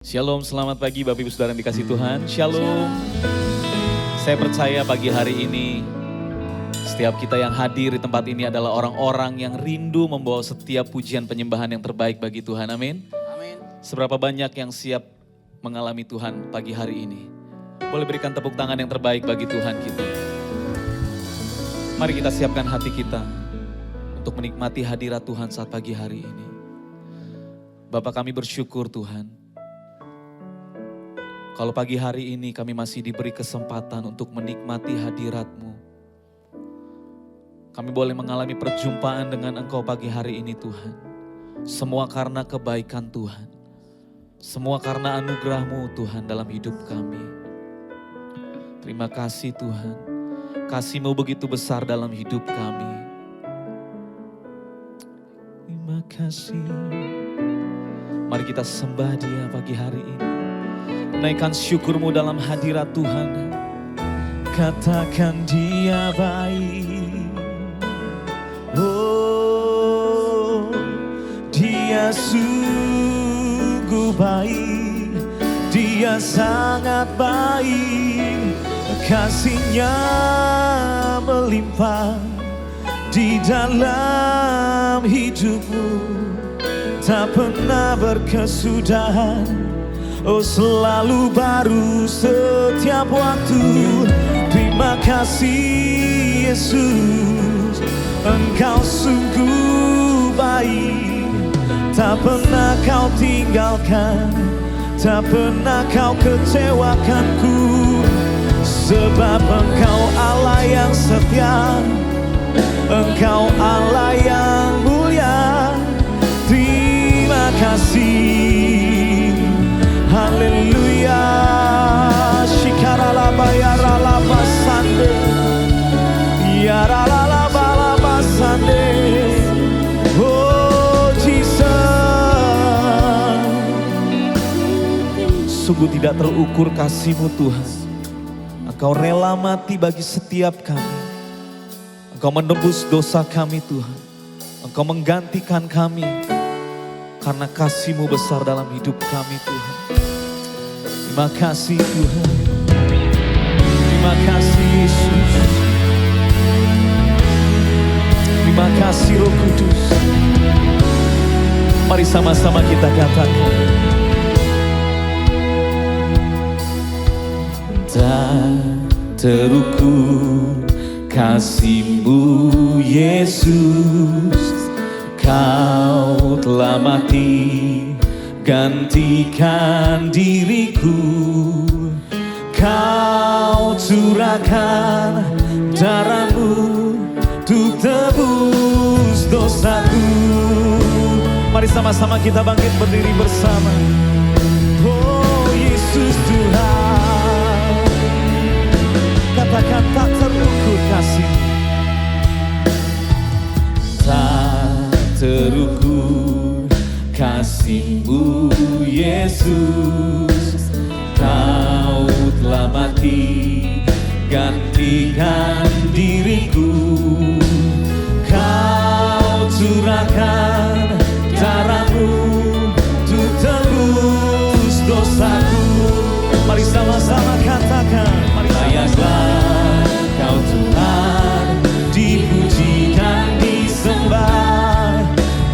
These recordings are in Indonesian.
Shalom, selamat pagi Bapak Ibu Saudara yang dikasih Tuhan. Shalom. Saya percaya pagi hari ini setiap kita yang hadir di tempat ini adalah orang-orang yang rindu membawa setiap pujian penyembahan yang terbaik bagi Tuhan. Amin. Amin. Seberapa banyak yang siap mengalami Tuhan pagi hari ini? Boleh berikan tepuk tangan yang terbaik bagi Tuhan kita. Mari kita siapkan hati kita untuk menikmati hadirat Tuhan saat pagi hari ini. Bapak, kami bersyukur Tuhan. Kalau pagi hari ini kami masih diberi kesempatan untuk menikmati hadirat-Mu. Kami boleh mengalami perjumpaan dengan Engkau pagi hari ini Tuhan. Semua karena kebaikan Tuhan. Semua karena anugerah-Mu Tuhan dalam hidup kami. Terima kasih Tuhan. Kasih-Mu begitu besar dalam hidup kami. Terima kasih. Mari kita sembah Dia pagi hari ini. Naikkan syukur-Mu dalam hadirat Tuhan. Katakan Dia baik. Oh, Dia sungguh baik. Dia sangat baik. Kasih-Nya melimpah di dalam hidupmu. Tak pernah berkesudahan. Oh, selalu baru setiap waktu. Terima kasih Yesus, Engkau sungguh baik. Tak pernah Kau tinggalkan, tak pernah Kau kecewakanku. Sebab Engkau Allah yang setia, Engkau Allah yang mulia. Terima kasih. Haleluya. Shikaralaba yaralaba sande. Yaralaba laba sande. Oh Jesus. Sungguh tidak terukur kasih-Mu Tuhan. Engkau rela mati bagi setiap kami. Engkau menebus dosa kami Tuhan. Engkau menggantikan kami. Karena kasih-Mu besar dalam hidup kami Tuhan. Terima kasih Tuhan. Terima kasih Yesus. Terima kasih Roh Kudus. Mari sama-sama kita katakan. Tak terukur kasih-Mu Yesus. Kau telah mati gantikan diriku. Kau curahkan darah-Mu untuk tebus dosaku. Mari sama-sama kita bangkit berdiri bersama. Oh Yesus Tuhan, katakan tak terukur kasih. Tak terukur kasih-Mu Yesus. Kau telah mati gantikan diriku. Kau curahkan darah-Mu untuk tebus dosaku. Mari sama-sama katakan. Layaklah Kau Tuhan, dipuji dan disembah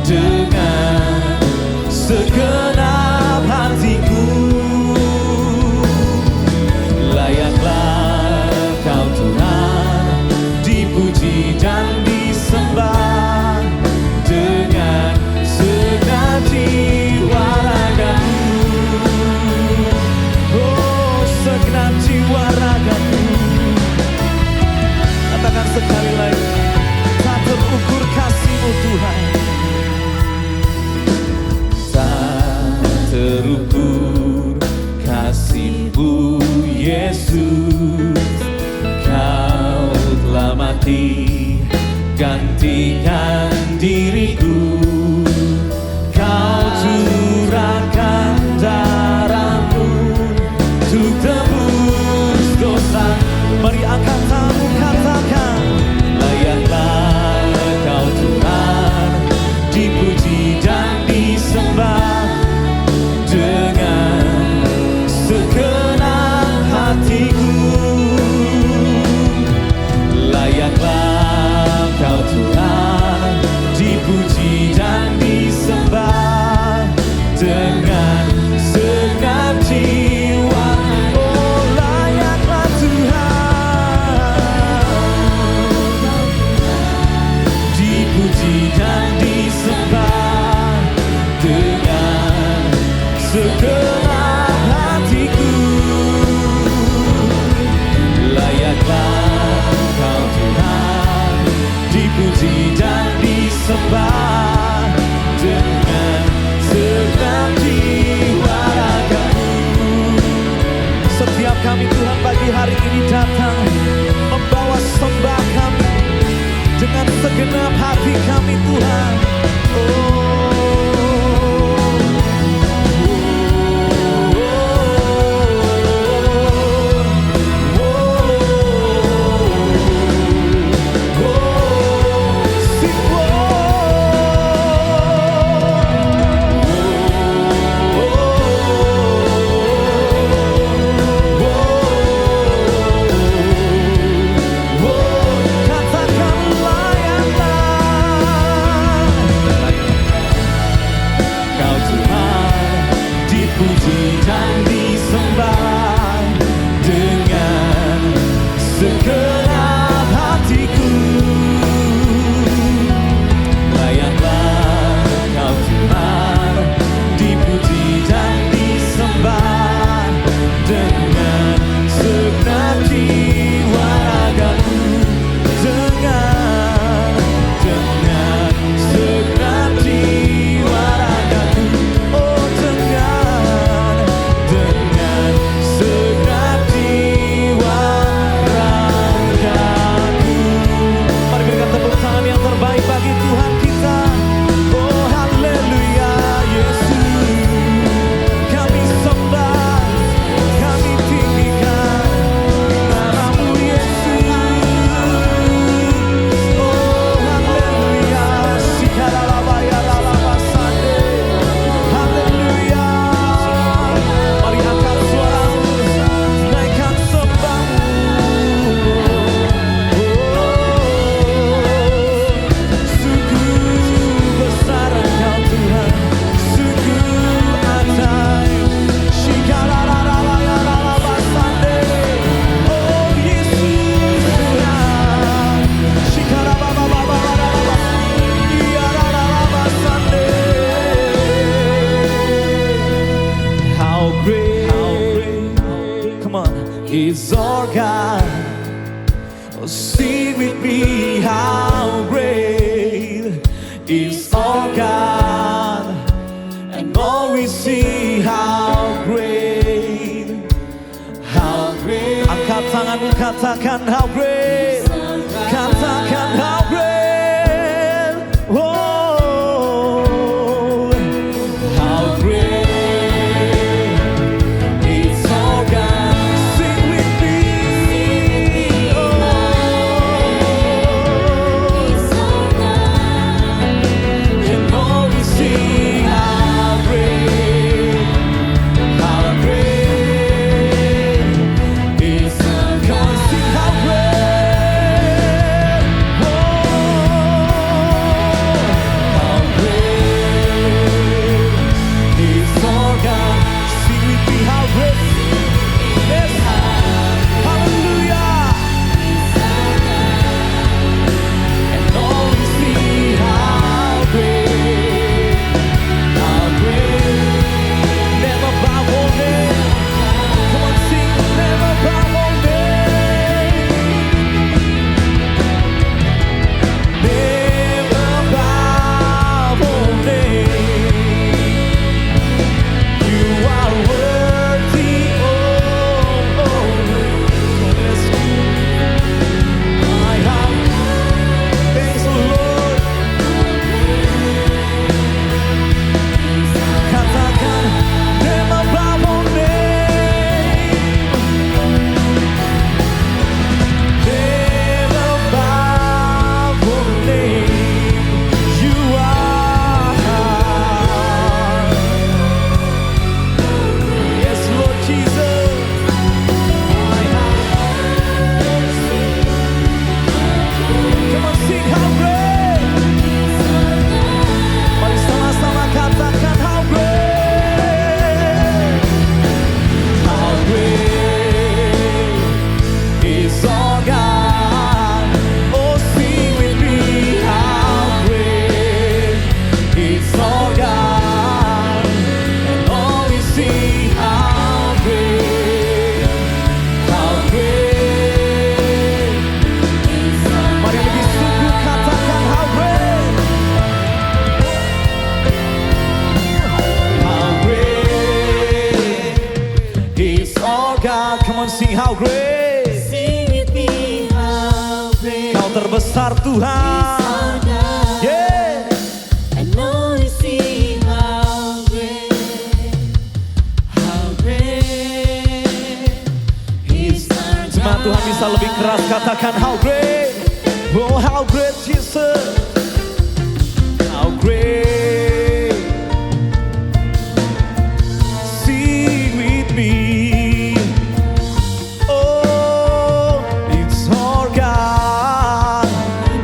dengan segenap hatiku. Layaklah Kau Tuhan, dipuji dan disembah dengan genap hati kami Tuhan. Dipuji dan disembah dengan segenap hatiku. Layanlah Kau Tuhan, dipuji dan disembah dengan segenap jiwa ragaku. Dengan segenap jiwa ragaku. Oh, dengan segenap jiwa ragaku. Mari berikan tepuk tangan yang terbaik bagi Tuhan kita. Oh, haleluya Yesus. Kami sembah, kami tinggikan nama-Mu Yesus. Oh, haleluya. Shikarabayarabasande. Haleluya. Mari angkat suaramu, naikkan sembah-Mu. Sungguh besar Engkau Tuhan, sungguh ajaib. Shikarabayarabasande. Oh Yesus Tuhan. Shikarabayarabasande. How great, come on, is our God. Oh, sing with me, how great is our God. And all we see, how great, how great. Angkat tanganmu, katakan how great, katakan how great. Oh, how great is our God. Sing with me. Oh, and all we see, how great is our God. Sing how great. Oh, how great is our God. Sing with me, how great. Yes, hallelujah. And all we see, how great, never bow our knee. Come on, sing, never bow our knee. Never bow our knee. You are worthy, oh, yes. My heart thanks the Lord. Katakan, never bow our knee. Never bow our knee. You are, yes, Lord Jesus. My heart. Come on, sing how great. Mari sama-sama katakan how great. How great is our God. Oh, sing with me, how great is our God. And all we see, how great, how great. Mari lebih sungguh katakan how great. How great is our God. Come on, sing how great. Sing with me, how great Kau terbesar Tuhan. katakan how great, oh how great Jesus, how great. Sing with me, oh it's our God,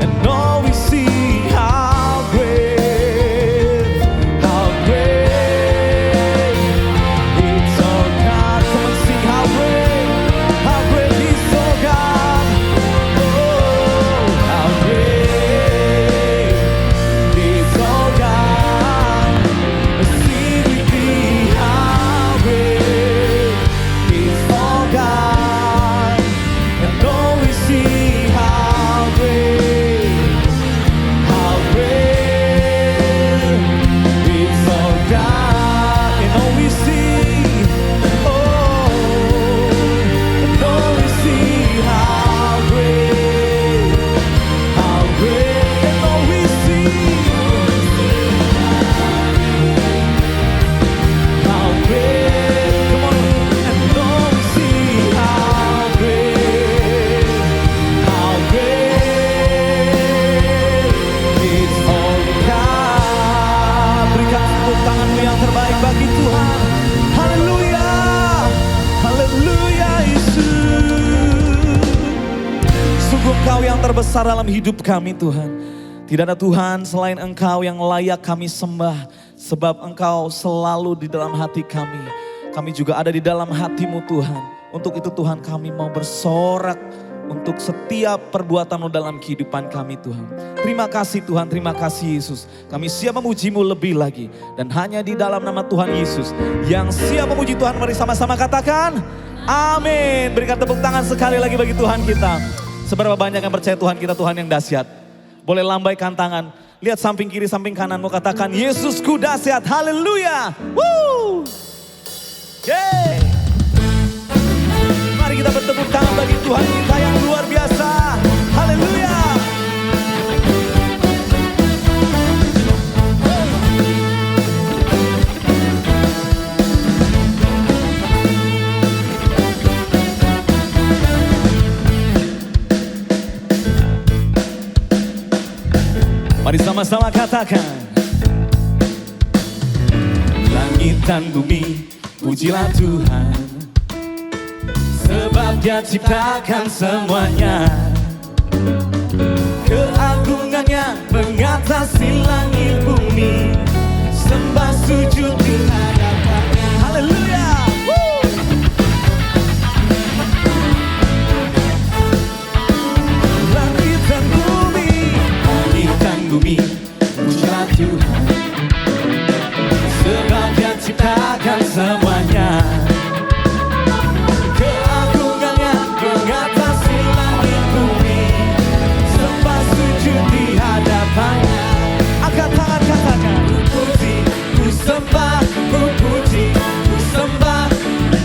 and all we see how great, how great. It's our God. Come on, sing how great is our God. Oh, how great is our God. Sing with me, how great is our God. And all we see, how great, how great is our God. And all we see, oh, and all we see, how great, how great. And all we see, how great. Come on, and all we see, how great, how great it's our God. Berikan tepuk tanganmu yang terbaik bagi Tuhan. Haleluya, haleluya Yesus. Sungguh Engkau yang terbesar dalam hidup kami Tuhan. Tidak ada Tuhan selain Engkau yang layak kami sembah. Sebab Engkau selalu di dalam hati kami. Kami juga ada di dalam hati-Mu Tuhan. Untuk itu Tuhan kami mau bersorak untuk setiap perbuatan-Mu dalam kehidupan kami Tuhan. Terima kasih Tuhan, terima kasih Yesus. Kami siap memuji-Mu lebih lagi. Dan hanya di dalam nama Tuhan Yesus yang siap memuji Tuhan, mari sama-sama katakan amin. Berikan tepuk tangan sekali lagi bagi Tuhan kita. Seberapa banyak yang percaya Tuhan kita Tuhan yang dahsyat. Boleh lambaikan tangan, lihat samping kiri samping kananmu, katakan Yesusku dahsyat, haleluya. Woo! Yeay. Mari kita bertepuk tangan bagi Tuhan kita yang luar biasa. Haleluya. Mari sama-sama katakan. Langit dan bumi, pujilah Tuhan. Sebab Dia ciptakan semuanya. Keagungannya mengatasi langit bumi. Sembah sujud di hadapannya. Haleluya. Langit dan bumi, pujilah Tuhan. Sebab Dia ciptakan semuanya. Keagungannya mengatasi langit bumi. Sembah sujud di hadapannya. Angkat tangan katakan, ku puji, ku sembah, ku puji, ku sembah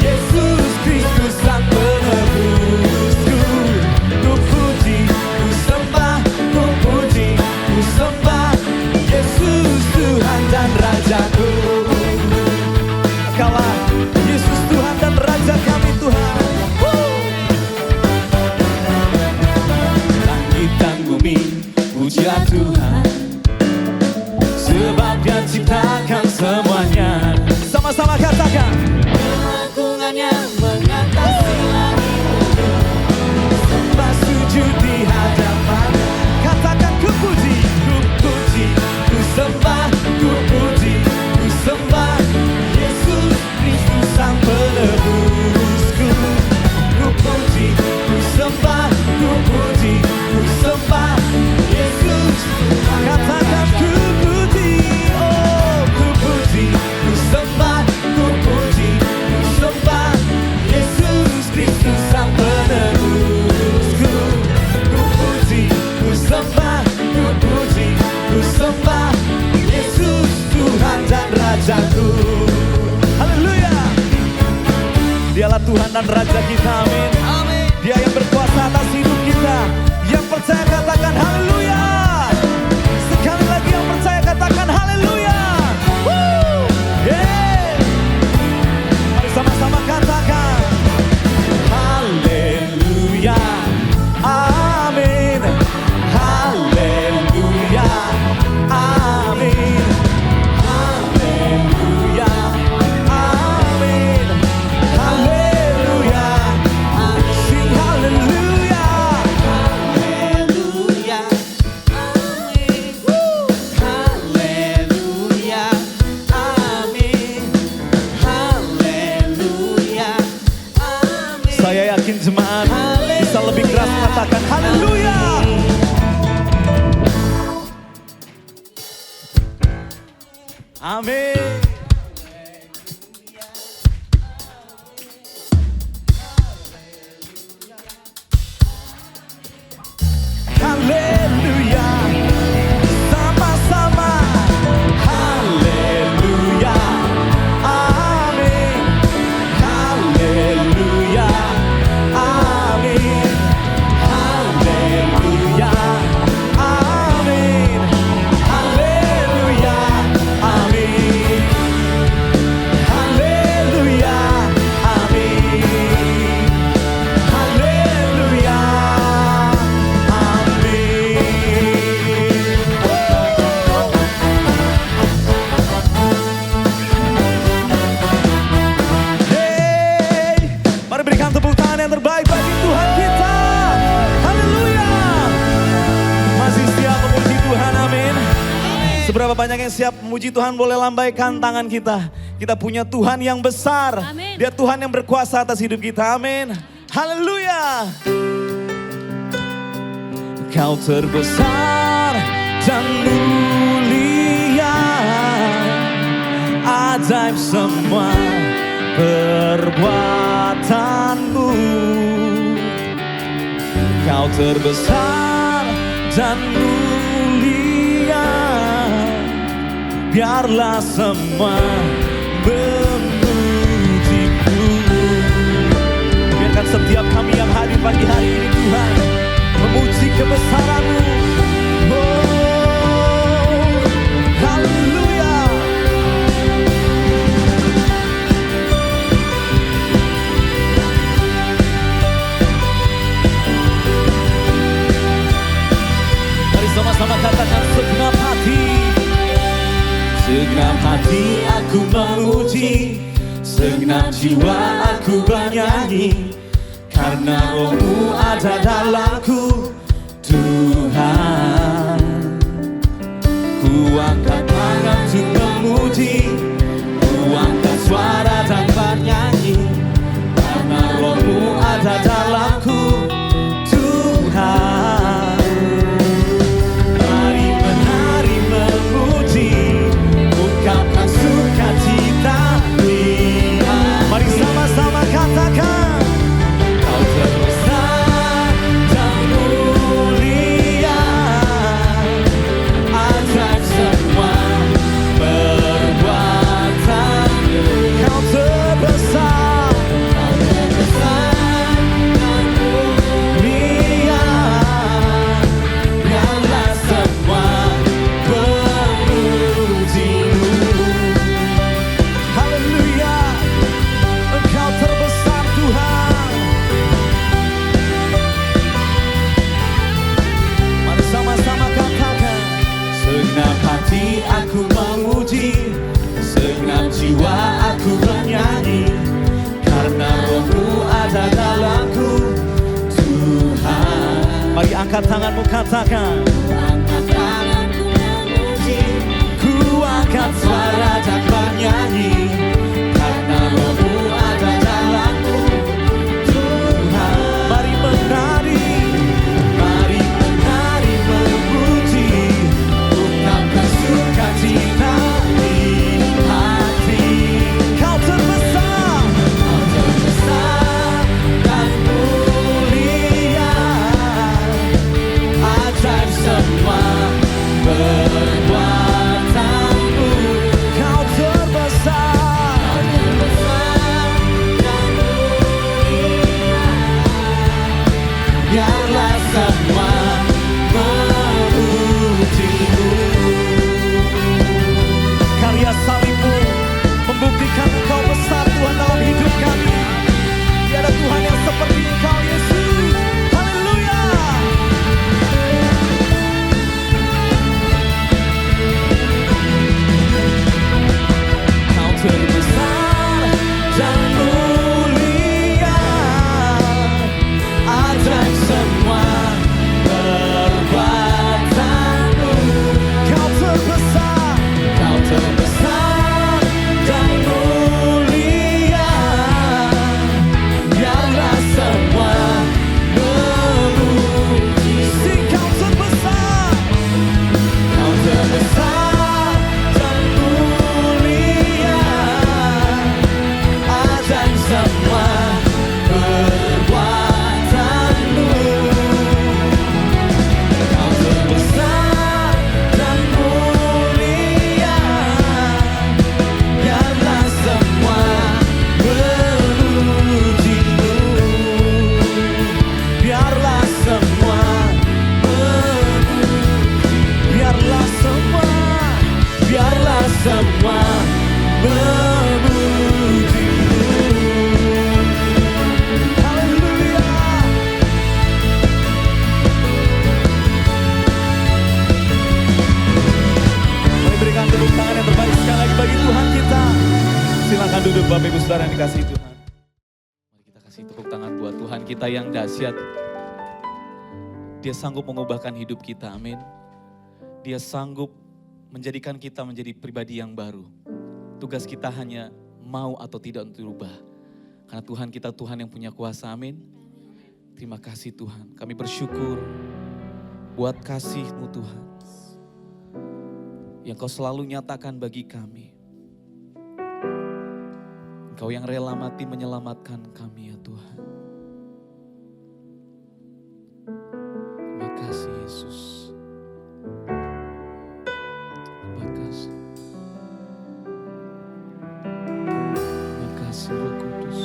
Yesus Kristus Sang Penebusku. Ku puji, ku sembah, ku puji, ku sembah Yesus Tuhan dan Rajaku. Kaulah Yesus Tuhan dan Raja kami Tuhan. Langit dan bumi, pujilah Tuhan. Sebab Dia ciptakan semuanya. Sama-sama katakan. Keagungannya mengatasi langit bumi. Sembah sujud di hadapannya. Katakan ku puji, ku sembah, ku puji, ku sembah Yesus Kristus Sang Penebusku. Ku puji, ku sembah, ku puji, ku sembah Yesus. Katakan ku puji, oh ku puji, ku sembah, ku puji, ku sembah Yesus Kristus Sang Penebusku. Ku puji, ku sembah, ku puji, ku sembah Yesus Tuhan dan Rajaku. Haleluya. Dialah Tuhan dan Raja kita, amin. Dia yang berkuasa atas hidup kita. Yang percaya katakan haleluya. Sekali lagi yang percaya katakan haleluya. Yeah. Mari sama-sama katakan haleluya. Amin. Haleluya. Sama-sama. Haleluya. Amin. Haleluya. Amin. Haleluya. Amin. Haleluya. Amin. Haleluya. Amin. Haleluya. Mari berikan tepuk tangan yang terbaik bagi Tuhan kita. Haleluya. Masih siap memuji Tuhan, amin. Seberapa banyak yang siap memuji Tuhan, boleh lambaikan tangan kita. Kita punya Tuhan yang besar. Amin. Dia Tuhan yang berkuasa atas hidup kita, amin. Haleluya. Kau terbesar dan mulia, ajaib semua perbuatanmu. Kau terbesar dan mulia, biarlah semua memujimu. Biarkan setiap kami yang hadir pagi hari ini Tuhan memuji kebesaran-Mu. Oh, haleluya. Mari sama-sama katakan segenap hati. Segenap hati aku memuji, segenap jiwa aku bernyanyi, karena Roh-Mu ada dalamku, Tuhan. Ku angkat tangan untuk memuji, ku angkat suara dan bernyanyi, karena Roh-Mu ada dalamku, Tuhan. Mari menari memuji, ungkapkan sukacita di hati. Mari sama-sama katakan. Kau terbesar dan mulia, ajaib semua perbuatan-Mu. Kau terbesar dan mulia, biarlah semua memuji-Mu. Haleluya, Engkau terbesar Tuhan. Mari sama-sama katakan. Segenap hati aku memuji, segenap jiwa aku bernyanyi, karena Roh-Mu ada dalamku, Tuhan. Mari angkat tanganmu katakan. Angkat tanganku memuji, ku angkat suara dan bernyanyi, karena Roh-Mu ada dalamku, Tuhan. Mari menari, mari menari memuji, ungkapkan sukacita di hati. Kau terbesar, kau terbesar dan mulia, ajaib semua semua memuji-Mu. Haleluya. Mari berikan tepuk tangan yang terbaik sekali lagi bagi Tuhan kita. Silakan duduk Bapak Ibu Saudara yang dikasihi Tuhan. Mari kita kasih tepuk tangan buat Tuhan kita yang dahsyat. Dia sanggup mengubahkan hidup kita, amin. Dia sanggup menjadikan kita menjadi pribadi yang baru. Tugas kita hanya mau atau tidak untuk dirubah. Karena Tuhan kita Tuhan yang punya kuasa, amin. Terima kasih Tuhan, kami bersyukur buat kasih-Mu Tuhan. Yang Kau selalu nyatakan bagi kami. Engkau yang rela mati menyelamatkan kami ya Tuhan. Terima kasih Yesus. Terima kasih. Terima kasih Roh Kudus.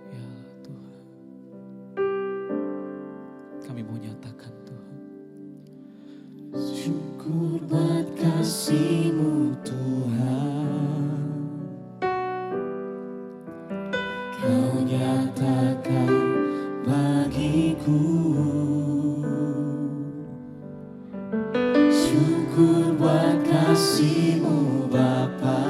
Ya Tuhan. Kami mau nyatakan Tuhan. Syukur buat kasih-Mu Tuhan. Kau nyatakan bagiku. Syukur buat kasih-Mu Bapa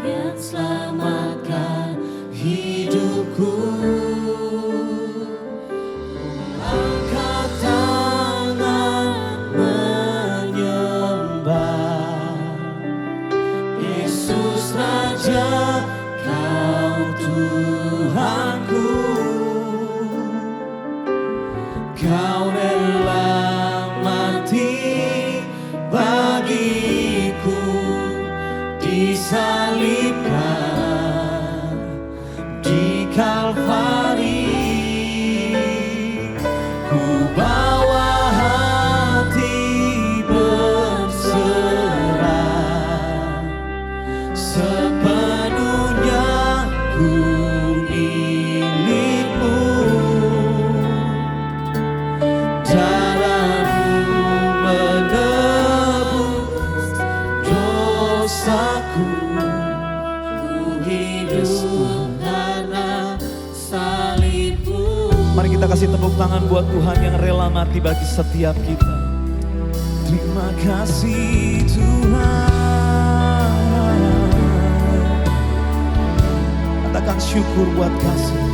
yang selamatkan hidupku. Angkat tangan menyembah Yesus Raja, Kau Tuhanku. Kau rela mati bagiku, disalibkan di Kalvari. Ku bawa hati berserah, sepenuhnya ku milik-Mu. Darah-Mu menebus dosaku. Ku hidup karena salib-Mu. Mari kita kasih tepuk tangan buat Tuhan yang rela mati bagi setiap kita. Terima kasih Tuhan. Katakan syukur buat kasih.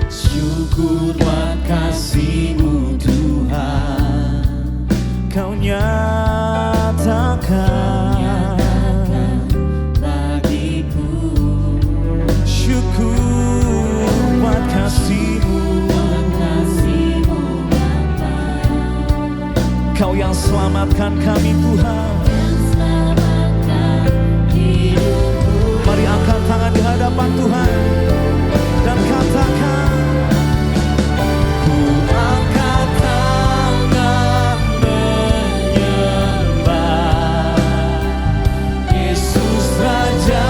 Syukur buat kasih-Mu Tuhan. Kau nyatakan bagiku. Syukur buat kasih-Mu. Kau yang selamatkan kami Tuhan. Mari angkat tangan di hadapan Tuhan dan katakan, ku angkat tangan menyembah Yesus Raja,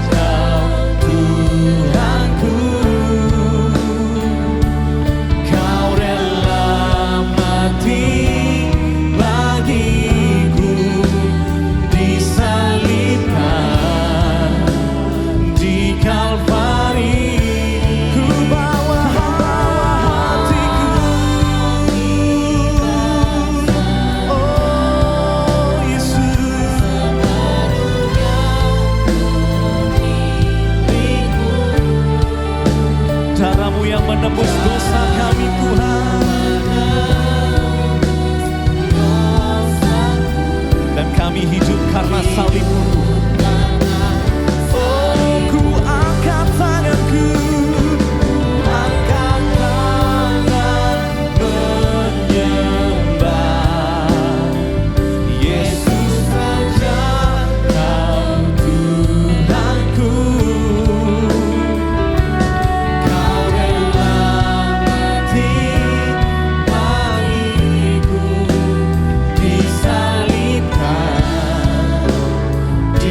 Kau Tuhanku. Kau rela mati bagiku, disalibkan di Kalvari. Ku bawa hatiku, oh Yesus. Darah-Mu yang menebus dosa kami Tuhan. Dan kami hidup karena salib-Mu. Oh, ku angkat tanganku, angkat tangan menyembah Yesus Raja, Kau Tuhanku. Kau rela mati bagiku, disalibkan di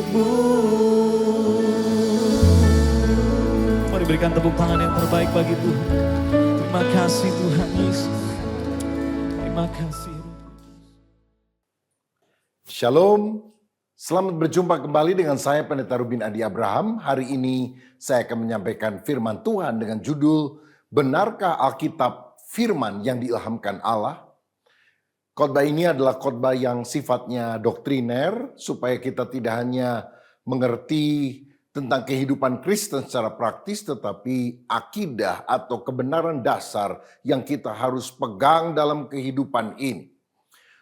hidupmu. Mari berikan tepuk tangan yang terbaik bagi Tuhan. Terima kasih Tuhan Yesus. Terima kasih. Shalom, selamat berjumpa kembali dengan saya Pendeta Rubin Adi Abraham. Hari ini saya akan menyampaikan firman Tuhan dengan judul Benarkah Alkitab Firman yang diilhamkan Allah? Khotbah ini adalah khotbah yang sifatnya doktriner supaya kita tidak hanya mengerti tentang kehidupan Kristen secara praktis, tetapi akidah atau kebenaran dasar yang kita harus pegang dalam kehidupan ini.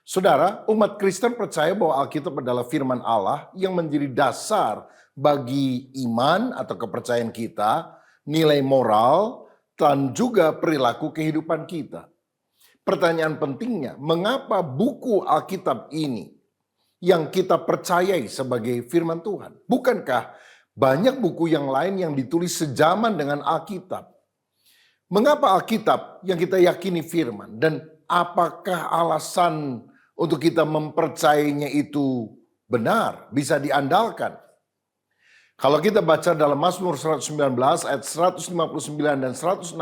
Saudara, umat Kristen percaya bahwa Alkitab adalah firman Allah yang menjadi dasar bagi iman atau kepercayaan kita, nilai moral, dan juga perilaku kehidupan kita. Pertanyaan pentingnya, mengapa buku Alkitab ini yang kita percayai sebagai firman Tuhan? Bukankah banyak buku yang lain yang ditulis sejaman dengan Alkitab? Mengapa Alkitab yang kita yakini firman? Dan apakah alasan untuk kita mempercayainya itu benar, bisa diandalkan? Kalau kita baca dalam Mazmur 119 ayat 159 dan 160,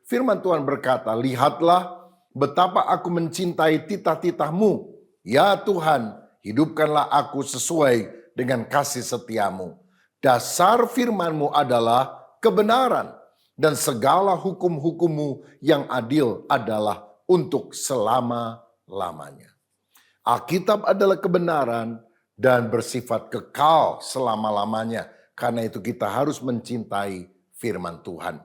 firman Tuhan berkata, "Lihatlah betapa aku mencintai titah-titah-Mu. Ya Tuhan, hidupkanlah aku sesuai dengan kasih setiamu. Dasar firman-Mu adalah kebenaran, dan segala hukum-hukum-Mu yang adil adalah untuk selama-lamanya." Alkitab adalah kebenaran dan bersifat kekal selama-lamanya. Karena itu kita harus mencintai firman Tuhan.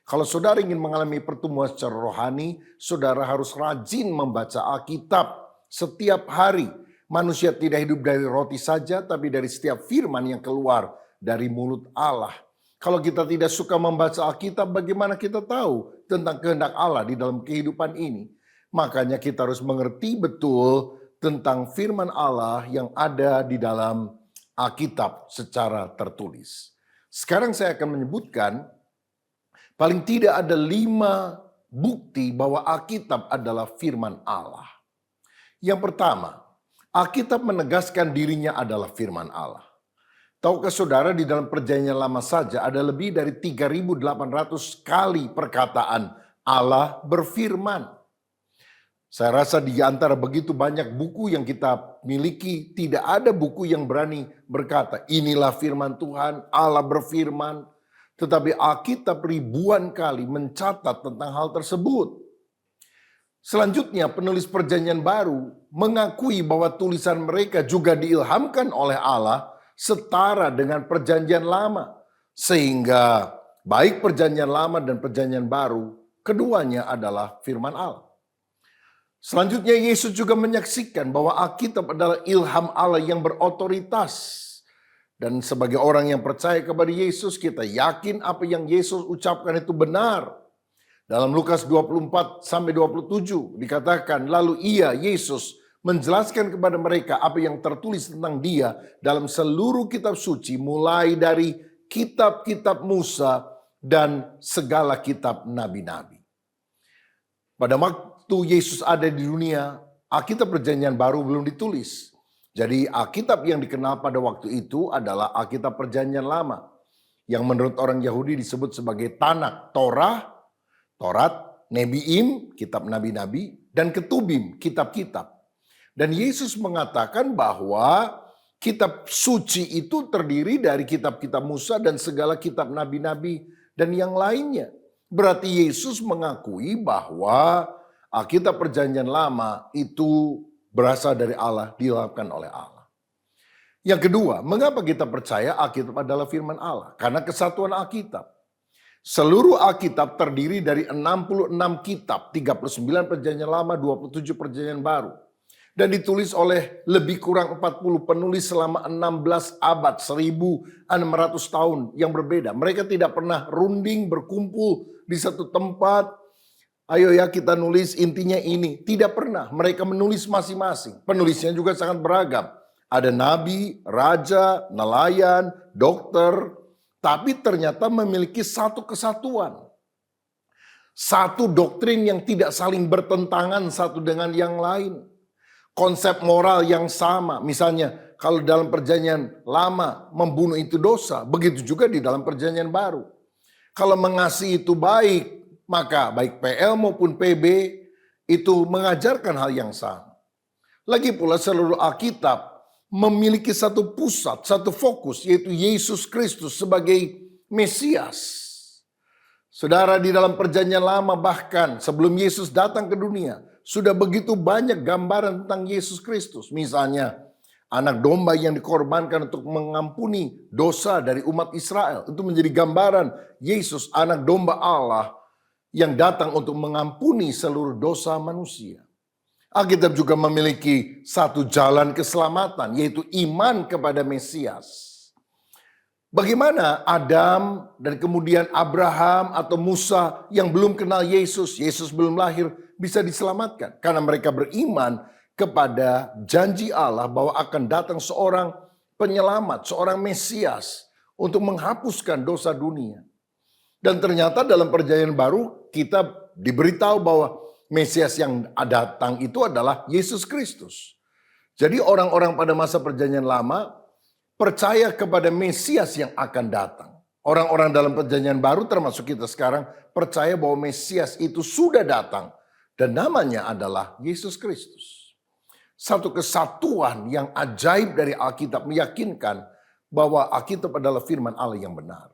Kalau saudara ingin mengalami pertumbuhan secara rohani, saudara harus rajin membaca Alkitab setiap hari. Manusia tidak hidup dari roti saja, tapi dari setiap firman yang keluar dari mulut Allah. Kalau kita tidak suka membaca Alkitab, bagaimana kita tahu tentang kehendak Allah di dalam kehidupan ini? Makanya kita harus mengerti betul tentang firman Allah yang ada di dalam Alkitab secara tertulis. Sekarang saya akan menyebutkan paling tidak ada 5 bukti bahwa Alkitab adalah firman Allah. Yang pertama, Alkitab menegaskan dirinya adalah firman Allah. Tahukah saudara, di dalam Perjanjian Lama saja ada lebih dari 3.800 kali perkataan Allah berfirman. Saya rasa di antara begitu banyak buku yang kita miliki, tidak ada buku yang berani berkata, inilah firman Tuhan, Allah berfirman. Tetapi Alkitab ribuan kali mencatat tentang hal tersebut. Selanjutnya, penulis Perjanjian Baru mengakui bahwa tulisan mereka juga diilhamkan oleh Allah setara dengan Perjanjian Lama. Sehingga baik Perjanjian Lama dan Perjanjian Baru, keduanya adalah firman Allah. Selanjutnya, Yesus juga menyaksikan bahwa Alkitab adalah ilham Allah yang berotoritas. Dan sebagai orang yang percaya kepada Yesus, kita yakin apa yang Yesus ucapkan itu benar. Dalam Lukas 24-27 dikatakan, lalu ia, Yesus, menjelaskan kepada mereka apa yang tertulis tentang dia dalam seluruh kitab suci, mulai dari kitab-kitab Musa dan segala kitab nabi-nabi. Pada waktu Yesus ada di dunia, Alkitab Perjanjian Baru belum ditulis. Jadi Alkitab yang dikenal pada waktu itu adalah Alkitab Perjanjian Lama, yang menurut orang Yahudi disebut sebagai Tanakh, Taurat, Nebiim, kitab nabi-nabi, dan Ketubim, kitab-kitab. Dan Yesus mengatakan bahwa kitab suci itu terdiri dari kitab-kitab Musa dan segala kitab nabi-nabi dan yang lainnya. Berarti Yesus mengakui bahwa Alkitab Perjanjian Lama itu berasal dari Allah, diilhamkan oleh Allah. Yang kedua, mengapa kita percaya Alkitab adalah firman Allah? Karena kesatuan Alkitab. Seluruh Alkitab terdiri dari 66 kitab, 39 Perjanjian Lama, 27 Perjanjian Baru. Dan ditulis oleh lebih kurang 40 penulis selama 16 abad, 1600 tahun yang berbeda. Mereka tidak pernah runding, berkumpul di satu tempat. Ayo ya kita nulis intinya ini. Tidak pernah. Mereka menulis masing-masing. Penulisnya juga sangat beragam. Ada nabi, raja, nelayan, dokter. Tapi ternyata memiliki satu kesatuan. Satu doktrin yang tidak saling bertentangan satu dengan yang lain. konsep moral yang sama. Misalnya kalau dalam perjanjian lama membunuh itu dosa, begitu juga di dalam perjanjian baru. Kalau mengasihi itu baik, maka baik PL maupun PB itu mengajarkan hal yang sama. Lagi pula seluruh Alkitab memiliki satu pusat, satu fokus, yaitu Yesus Kristus sebagai Mesias. Saudara, di dalam perjanjian lama bahkan sebelum Yesus datang ke dunia, sudah begitu banyak gambaran tentang Yesus Kristus. Misalnya, anak domba yang dikorbankan untuk mengampuni dosa dari umat Israel. Itu menjadi gambaran Yesus, anak domba Allah yang datang untuk mengampuni seluruh dosa manusia. Alkitab juga memiliki satu jalan keselamatan, yaitu iman kepada Mesias. Bagaimana Adam dan kemudian Abraham atau Musa yang belum kenal Yesus, Yesus belum lahir, bisa diselamatkan? Karena mereka beriman kepada janji Allah bahwa akan datang seorang penyelamat, seorang Mesias untuk menghapuskan dosa dunia. Dan ternyata dalam perjanjian baru kita diberitahu bahwa Mesias yang datang itu adalah Yesus Kristus. Jadi orang-orang pada masa perjanjian lama percaya kepada Mesias yang akan datang. Orang-orang dalam perjanjian baru termasuk kita sekarang percaya bahwa Mesias itu sudah datang. Dan namanya adalah Yesus Kristus. Satu kesatuan yang ajaib dari Alkitab meyakinkan bahwa Alkitab adalah firman Allah yang benar.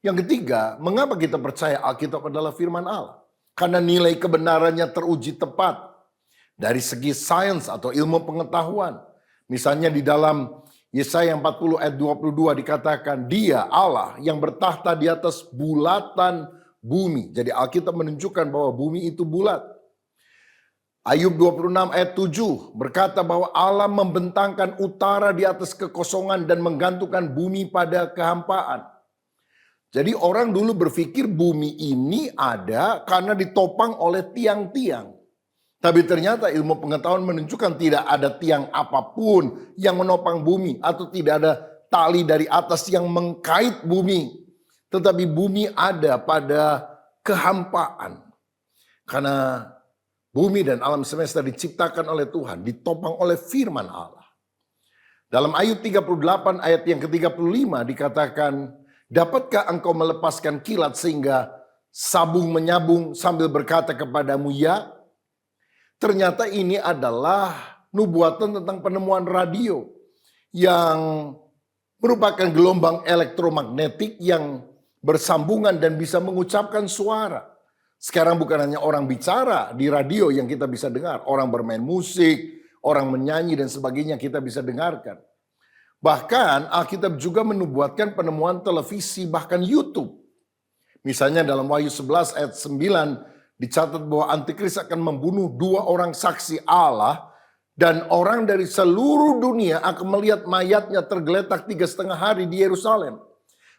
Yang ketiga, mengapa kita percaya Alkitab adalah firman Allah? Karena nilai kebenarannya teruji tepat dari segi sains atau ilmu pengetahuan. Misalnya di dalam Yesaya 40 ayat 22 dikatakan, Dia Allah yang bertahta di atas bulatan bumi. Jadi Alkitab menunjukkan bahwa bumi itu bulat. Ayub 26 ayat 7 berkata bahwa Allah membentangkan utara di atas kekosongan dan menggantungkan bumi pada kehampaan. Jadi orang dulu berpikir bumi ini ada karena ditopang oleh tiang-tiang. Tapi ternyata ilmu pengetahuan menunjukkan tidak ada tiang apapun yang menopang bumi. Atau tidak ada tali dari atas yang mengkait bumi. Tetapi bumi ada pada kehampaan. Karena bumi dan alam semesta diciptakan oleh Tuhan, ditopang oleh firman Allah. Dalam Ayub 38 ayat yang ke-35 dikatakan, dapatkah engkau melepaskan kilat sehingga sabung menyabung sambil berkata kepadamu ya? Ternyata ini adalah nubuatan tentang penemuan radio yang merupakan gelombang elektromagnetik yang bersambungan dan bisa mengucapkan suara. Sekarang bukan hanya orang bicara di radio yang kita bisa dengar, orang bermain musik, orang menyanyi dan sebagainya kita bisa dengarkan. Bahkan Alkitab juga menubuatkan penemuan televisi bahkan YouTube. Misalnya dalam Wahyu 11 ayat 9 dicatat bahwa Antikris akan membunuh 2 orang saksi Allah dan orang dari seluruh dunia akan melihat mayatnya tergeletak 3,5 hari di Yerusalem.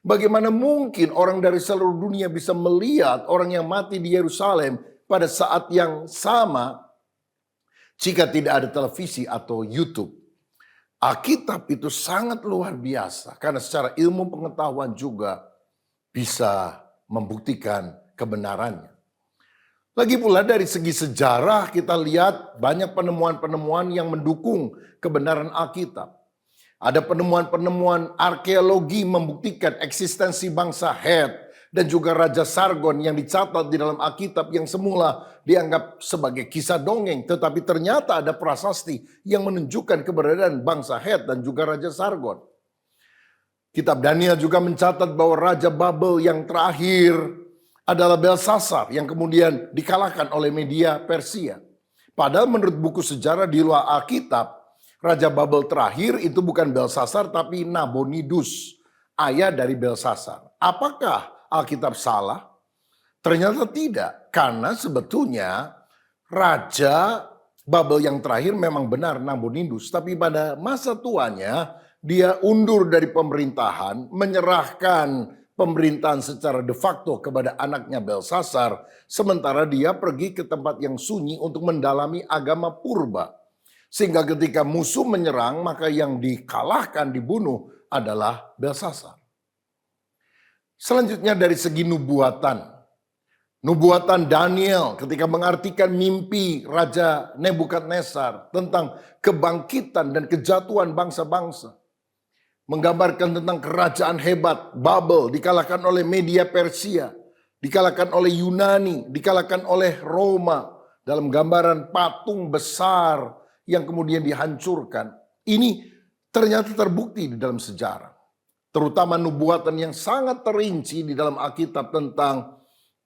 Bagaimana mungkin orang dari seluruh dunia bisa melihat orang yang mati di Yerusalem pada saat yang sama jika tidak ada televisi atau YouTube? Alkitab itu sangat luar biasa karena secara ilmu pengetahuan juga bisa membuktikan kebenarannya. Lagi pula dari segi sejarah kita lihat banyak penemuan-penemuan yang mendukung kebenaran Alkitab. Ada penemuan-penemuan arkeologi membuktikan eksistensi bangsa Het dan juga Raja Sargon yang dicatat di dalam Alkitab yang semula dianggap sebagai kisah dongeng. Tetapi ternyata ada prasasti yang menunjukkan keberadaan bangsa Het dan juga Raja Sargon. Kitab Daniel juga mencatat bahwa Raja Babel yang terakhir adalah Belsasar yang kemudian dikalahkan oleh media Persia. Padahal menurut buku sejarah di luar Alkitab, Raja Babel terakhir itu bukan Belsasar tapi Nabonidus, ayah dari Belsasar. Apakah Alkitab salah? Ternyata tidak, karena sebetulnya Raja Babel yang terakhir memang benar Nabonidus, tapi pada masa tuanya dia undur dari pemerintahan, menyerahkan pemerintahan secara de facto kepada anaknya Belsasar, sementara dia pergi ke tempat yang sunyi untuk mendalami agama purba. Sehingga ketika musuh menyerang, maka yang dikalahkan, dibunuh adalah Belsasar. Selanjutnya dari segi nubuatan. Nubuatan Daniel ketika mengartikan mimpi Raja Nebukadnezar tentang kebangkitan dan kejatuhan bangsa-bangsa. Menggambarkan tentang kerajaan hebat Babel dikalahkan oleh Media Persia, dikalahkan oleh Yunani, dikalahkan oleh Roma dalam gambaran patung besar yang kemudian dihancurkan. Ini ternyata terbukti di dalam sejarah. Terutama nubuatan yang sangat terinci di dalam Alkitab tentang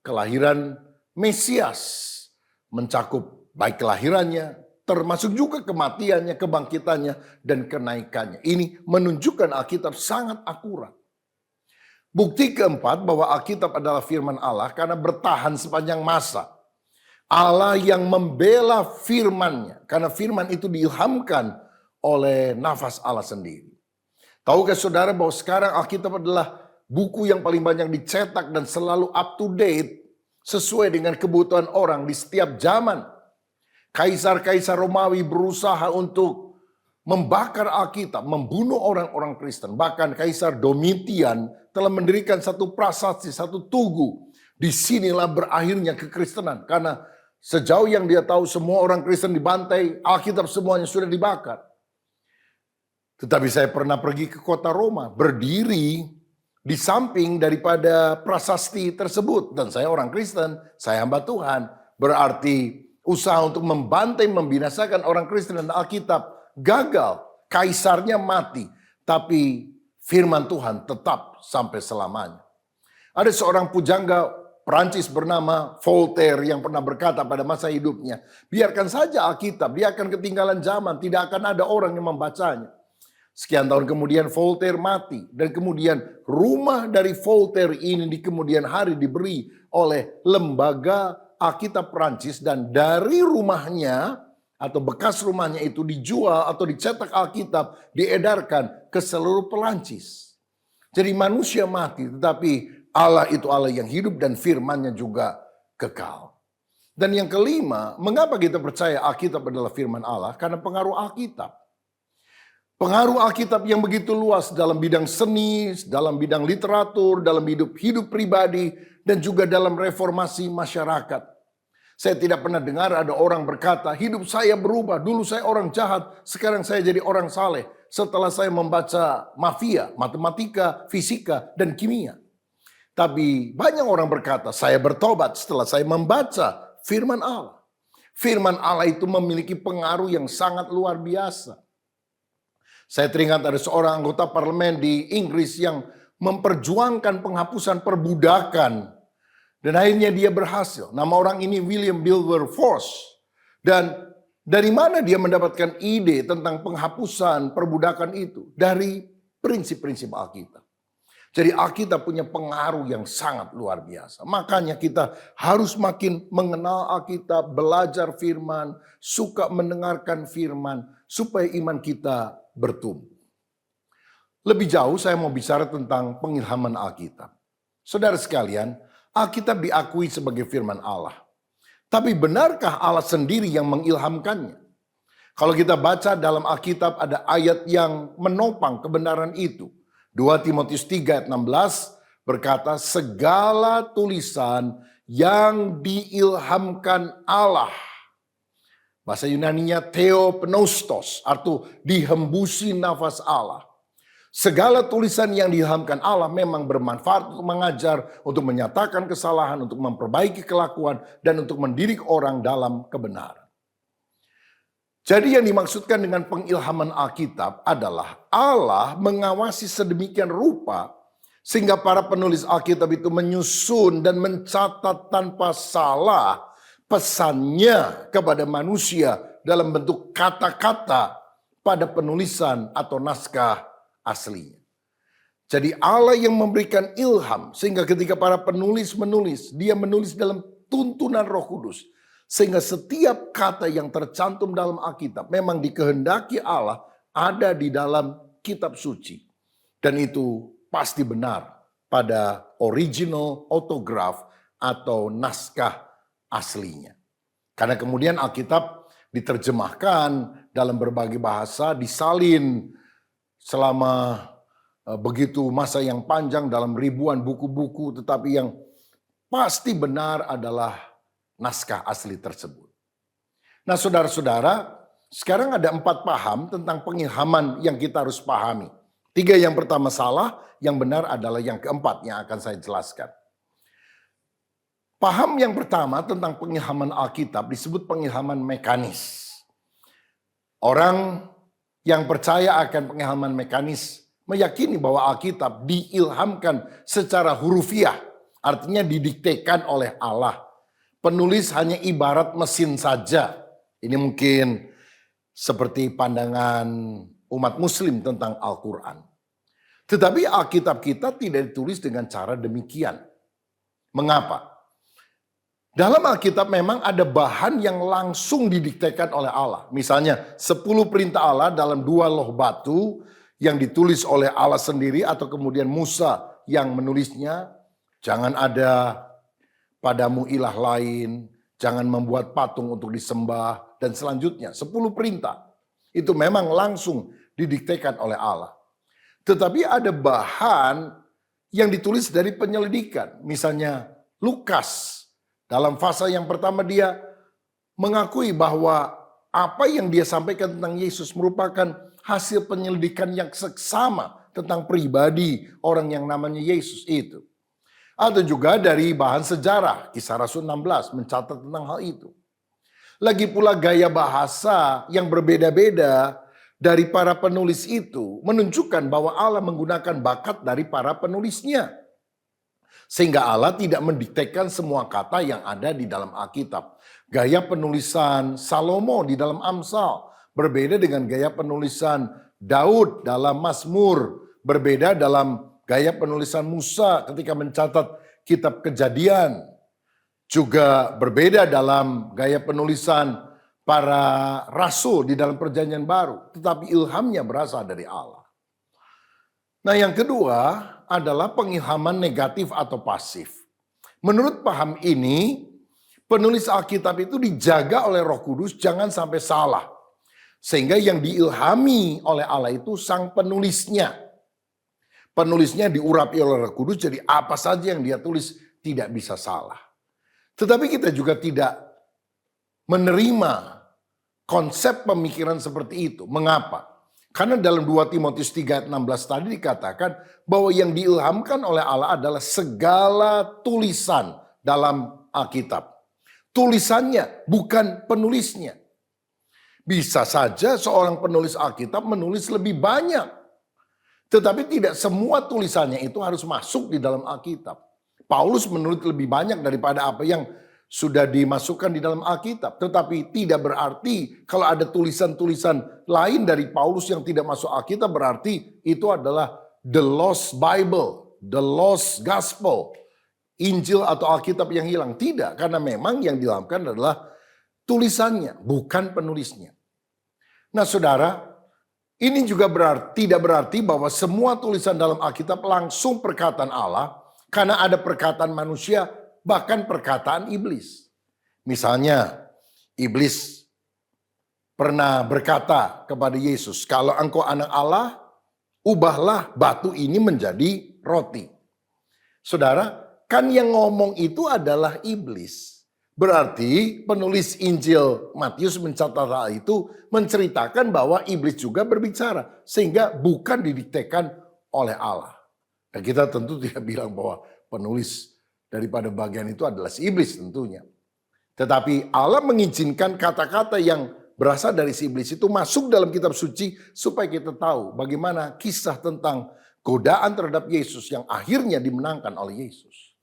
kelahiran Mesias. Mencakup baik kelahirannya, termasuk juga kematiannya, kebangkitannya, dan kenaikannya. Ini menunjukkan Alkitab sangat akurat. Bukti keempat bahwa Alkitab adalah firman Allah karena bertahan sepanjang masa. Allah yang membela firman-Nya, karena firman itu diilhamkan oleh nafas Allah sendiri. Tahukah saudara bahwa sekarang Alkitab adalah buku yang paling banyak dicetak dan selalu up to date sesuai dengan kebutuhan orang di setiap zaman. Kaisar-kaisar Romawi berusaha untuk membakar Alkitab, membunuh orang-orang Kristen. Bahkan Kaisar Domitian telah mendirikan satu prasasti, satu tugu. Disinilah berakhirnya kekristenan. Karena sejauh yang dia tahu semua orang Kristen dibantai, Alkitab semuanya sudah dibakar. Tetapi saya pernah pergi ke kota Roma, berdiri di samping daripada prasasti tersebut. Dan saya orang Kristen, saya hamba Tuhan. Berarti usaha untuk membantai, membinasakan orang Kristen dan Alkitab gagal. Kaisarnya mati, tapi firman Tuhan tetap sampai selamanya. Ada seorang pujangga Perancis bernama Voltaire yang pernah berkata pada masa hidupnya, biarkan saja Alkitab, dia akan ketinggalan zaman, tidak akan ada orang yang membacanya. Sekian tahun kemudian Voltaire mati, dan kemudian rumah dari Voltaire ini di kemudian hari diberi oleh lembaga Alkitab Perancis, dan dari rumahnya atau bekas rumahnya itu dijual atau dicetak Alkitab, diedarkan ke seluruh Perancis. Jadi manusia mati, tetapi Allah itu Allah yang hidup dan firman-Nya juga kekal. Dan yang kelima, mengapa kita percaya Alkitab adalah firman Allah? Karena pengaruh Alkitab. Pengaruh Alkitab yang begitu luas dalam bidang seni, dalam bidang literatur, dalam hidup pribadi, dan juga dalam reformasi masyarakat. Saya tidak pernah dengar ada orang berkata, hidup saya berubah, dulu saya orang jahat, sekarang saya jadi orang saleh. Setelah saya membaca mafia, matematika, fisika, dan kimia. Tapi banyak orang berkata, saya bertobat setelah saya membaca firman Allah. Firman Allah itu memiliki pengaruh yang sangat luar biasa. Saya teringat ada seorang anggota parlemen di Inggris yang memperjuangkan penghapusan perbudakan. Dan akhirnya dia berhasil. Nama orang ini William Wilberforce. Dan dari mana dia mendapatkan ide tentang penghapusan perbudakan itu? Dari prinsip-prinsip Alkitab. Jadi Alkitab punya pengaruh yang sangat luar biasa. Makanya kita harus makin mengenal Alkitab, belajar firman, suka mendengarkan firman, supaya iman kita bertumbuh. Lebih jauh saya mau bicara tentang pengilhaman Alkitab. Saudara sekalian, Alkitab diakui sebagai firman Allah. Tapi benarkah Allah sendiri yang mengilhamkannya? Kalau kita baca dalam Alkitab ada ayat yang menopang kebenaran itu. 2 Timotius 3 ayat 16 berkata, segala tulisan yang diilhamkan Allah. Bahasa Yunaninya theopneustos, atau dihembusi nafas Allah. Segala tulisan yang diilhamkan Allah memang bermanfaat untuk mengajar, untuk menyatakan kesalahan, untuk memperbaiki kelakuan, dan untuk mendidik orang dalam kebenaran. Jadi yang dimaksudkan dengan pengilhaman Alkitab adalah Allah mengawasi sedemikian rupa sehingga para penulis Alkitab itu menyusun dan mencatat tanpa salah pesannya kepada manusia dalam bentuk kata-kata pada penulisan atau naskah aslinya. Jadi Allah yang memberikan ilham sehingga ketika para penulis menulis, dia menulis dalam tuntunan Roh Kudus. Sehingga setiap kata yang tercantum dalam Alkitab memang dikehendaki Allah ada di dalam kitab suci. Dan itu pasti benar pada original autograph atau naskah aslinya. Karena kemudian Alkitab diterjemahkan dalam berbagai bahasa, disalin selama begitu masa yang panjang dalam ribuan buku-buku, tetapi yang pasti benar adalah naskah asli tersebut. Nah saudara-saudara, sekarang ada 4 paham tentang pengilhaman yang kita harus pahami. 3 yang pertama salah, yang benar adalah yang keempat yang akan saya jelaskan. Paham yang pertama tentang pengilhaman Alkitab disebut pengilhaman mekanis. Orang yang percaya akan pengilhaman mekanis meyakini bahwa Alkitab diilhamkan secara hurufiah, artinya didiktekan oleh Allah. Penulis hanya ibarat mesin saja. Ini mungkin seperti pandangan umat muslim tentang Al-Quran. Tetapi Alkitab kita tidak ditulis dengan cara demikian. Mengapa? Dalam Alkitab memang ada bahan yang langsung didiktekan oleh Allah. Misalnya 10 perintah Allah dalam 2 loh batu yang ditulis oleh Allah sendiri atau kemudian Musa yang menulisnya. Jangan ada padamu ilah lain, jangan membuat patung untuk disembah, dan selanjutnya 10 perintah. Itu memang langsung didiktekan oleh Allah. Tetapi ada bahan yang ditulis dari penyelidikan. Misalnya Lukas, dalam fase yang pertama dia mengakui bahwa apa yang dia sampaikan tentang Yesus merupakan hasil penyelidikan yang seksama tentang pribadi orang yang namanya Yesus itu. Atau juga dari bahan sejarah, Kisah Rasul 16 mencatat tentang hal itu. Lagi pula gaya bahasa yang berbeda-beda dari para penulis itu menunjukkan bahwa Allah menggunakan bakat dari para penulisnya. Sehingga Allah tidak mendiktekan semua kata yang ada di dalam Alkitab. Gaya penulisan Salomo di dalam Amsal berbeda dengan gaya penulisan Daud dalam Mazmur. Berbeda dalam gaya penulisan Musa ketika mencatat kitab Kejadian. Juga berbeda dalam gaya penulisan para rasul di dalam Perjanjian Baru. Tetapi ilhamnya berasal dari Allah. Nah yang kedua adalah pengilhaman negatif atau pasif. Menurut paham ini, penulis Alkitab itu dijaga oleh Roh Kudus jangan sampai salah. Sehingga yang diilhami oleh Allah itu sang penulisnya. Penulisnya diurapi oleh Roh Kudus, jadi apa saja yang dia tulis tidak bisa salah. Tetapi kita juga tidak menerima konsep pemikiran seperti itu. Mengapa? Karena dalam 2 Timotius 3:16 tadi dikatakan bahwa yang diilhamkan oleh Allah adalah segala tulisan dalam Alkitab. Tulisannya bukan penulisnya. Bisa saja seorang penulis Alkitab menulis lebih banyak. Tetapi tidak semua tulisannya itu harus masuk di dalam Alkitab. Paulus menulis lebih banyak daripada apa yang sudah dimasukkan di dalam Alkitab. Tetapi tidak berarti kalau ada tulisan-tulisan lain dari Paulus yang tidak masuk Alkitab berarti itu adalah the lost Bible, the lost gospel, Injil atau Alkitab yang hilang. Tidak, karena memang yang dilakukan adalah tulisannya, bukan penulisnya. Nah saudara, ini juga tidak berarti bahwa semua tulisan dalam Alkitab langsung perkataan Allah, karena ada perkataan manusia, bahkan perkataan iblis. Misalnya, iblis pernah berkata kepada Yesus, kalau engkau anak Allah, ubahlah batu ini menjadi roti. Saudara, kan yang ngomong itu adalah iblis. Berarti penulis Injil Matius mencatat hal itu menceritakan bahwa iblis juga berbicara. Sehingga bukan didiktekan oleh Allah. Dan kita tentu tidak bilang bahwa penulis daripada bagian itu adalah si iblis tentunya. Tetapi Allah mengizinkan kata-kata yang berasal dari si iblis itu masuk dalam kitab suci supaya kita tahu bagaimana kisah tentang godaan terhadap Yesus yang akhirnya dimenangkan oleh Yesus.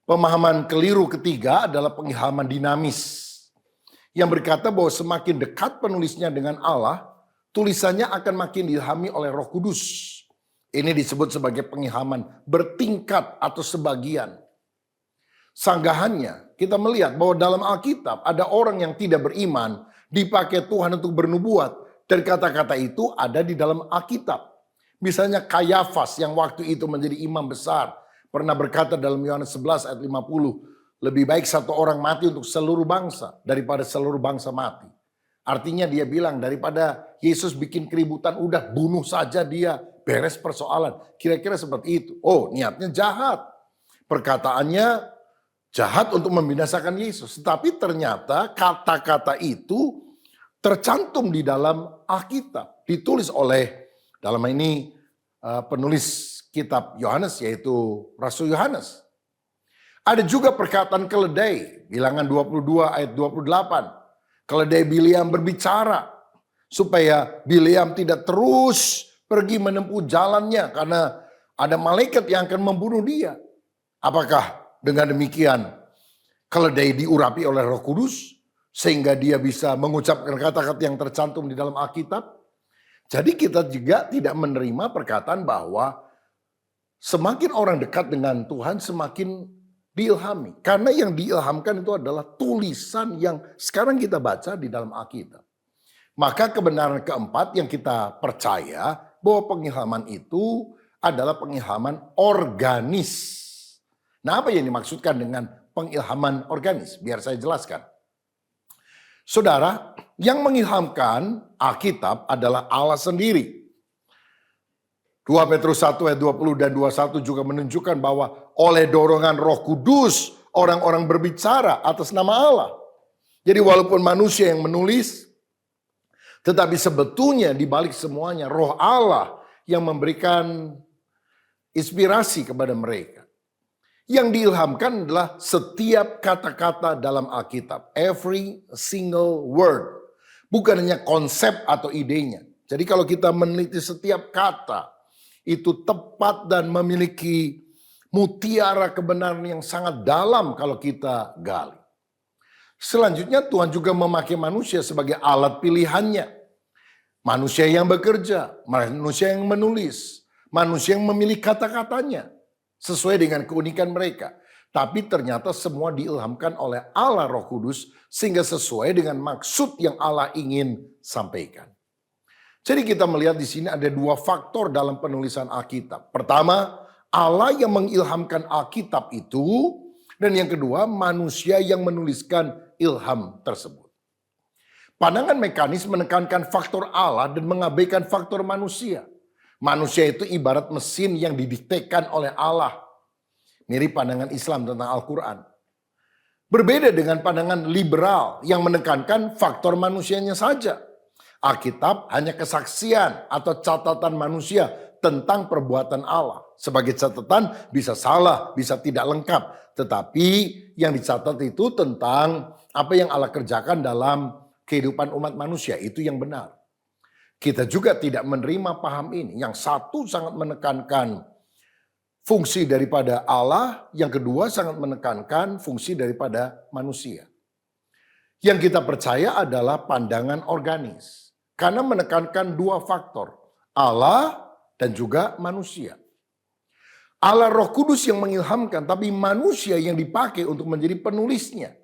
Pemahaman keliru ketiga adalah pengilhaman dinamis. Yang berkata bahwa semakin dekat penulisnya dengan Allah, tulisannya akan makin diilhami oleh Roh Kudus. Ini disebut sebagai pengilhaman bertingkat atau sebagian. Sanggahannya kita melihat bahwa dalam Alkitab ada orang yang tidak beriman dipakai Tuhan untuk bernubuat. Dan kata-kata itu ada di dalam Alkitab. Misalnya Kayafas yang waktu itu menjadi imam besar. Pernah berkata dalam Yohanes 11 ayat 50. Lebih baik satu orang mati untuk seluruh bangsa daripada seluruh bangsa mati. Artinya dia bilang daripada Yesus bikin keributan udah bunuh saja dia. Beres persoalan. Kira-kira seperti itu. Oh niatnya jahat. Perkataannya jahat untuk membinasakan Yesus. Tetapi ternyata kata-kata itu tercantum di dalam Alkitab. Ditulis oleh dalam ini penulis kitab Yohanes, yaitu Rasul Yohanes. Ada juga perkataan keledai, Bilangan 22 ayat 28. Keledai Bileam berbicara supaya Bileam tidak terus pergi menempuh jalannya karena ada malaikat yang akan membunuh dia. Apakah dengan demikian keledai diurapi oleh Roh Kudus sehingga dia bisa mengucapkan kata-kata yang tercantum di dalam Alkitab? Jadi kita juga tidak menerima perkataan bahwa semakin orang dekat dengan Tuhan semakin diilhami. Karena yang diilhamkan itu adalah tulisan yang sekarang kita baca di dalam Alkitab. Maka kebenaran keempat yang kita percaya bahwa pengilhaman itu adalah pengilhaman organis. Nah, apa yang dimaksudkan dengan pengilhaman organis? Biar saya jelaskan. Saudara, yang mengilhamkan Alkitab adalah Allah sendiri. 2 Petrus 1 ayat 20 dan 21 juga menunjukkan bahwa oleh dorongan Roh Kudus orang-orang berbicara atas nama Allah. Jadi walaupun manusia yang menulis, tetapi sebetulnya di balik semuanya Roh Allah yang memberikan inspirasi kepada mereka. Yang diilhamkan adalah setiap kata-kata dalam Alkitab. Every single word. Bukan hanya konsep atau idenya. Jadi kalau kita meneliti setiap kata, itu tepat dan memiliki mutiara kebenaran yang sangat dalam kalau kita gali. Selanjutnya Tuhan juga memakai manusia sebagai alat pilihannya. Manusia yang bekerja, manusia yang menulis, manusia yang memilih kata-katanya sesuai dengan keunikan mereka. Tapi ternyata semua diilhamkan oleh Allah Roh Kudus sehingga sesuai dengan maksud yang Allah ingin sampaikan. Jadi kita melihat di sini ada dua faktor dalam penulisan Alkitab. Pertama, Allah yang mengilhamkan Alkitab itu. Dan yang kedua, manusia yang menuliskan ilham tersebut. Pandangan mekanis menekankan faktor Allah dan mengabaikan faktor manusia. Manusia itu ibarat mesin yang didiktekan oleh Allah. Mirip pandangan Islam tentang Al-Quran. Berbeda dengan pandangan liberal yang menekankan faktor manusianya saja. Alkitab hanya kesaksian atau catatan manusia tentang perbuatan Allah. Sebagai catatan bisa salah, bisa tidak lengkap. Tetapi yang dicatat itu tentang apa yang Allah kerjakan dalam kehidupan umat manusia. Itu yang benar. Kita juga tidak menerima paham ini. Yang satu sangat menekankan fungsi daripada Allah. Yang kedua sangat menekankan fungsi daripada manusia. Yang kita percaya adalah pandangan organis. Karena menekankan dua faktor, Allah dan juga manusia. Allah Roh Kudus yang mengilhamkan, tapi manusia yang dipakai untuk menjadi penulisnya.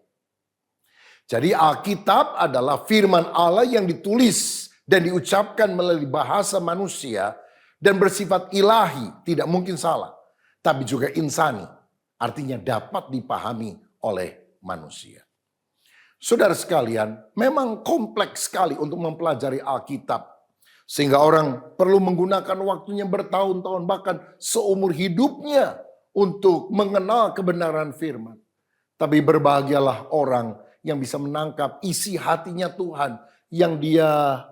Jadi Alkitab adalah firman Allah yang ditulis dan diucapkan melalui bahasa manusia dan bersifat ilahi, tidak mungkin salah. Tapi juga insani, artinya dapat dipahami oleh manusia. Saudara sekalian, memang kompleks sekali untuk mempelajari Alkitab. Sehingga orang perlu menggunakan waktunya bertahun-tahun, bahkan seumur hidupnya untuk mengenal kebenaran firman. Tapi berbahagialah orang yang bisa menangkap isi hatinya Tuhan yang dia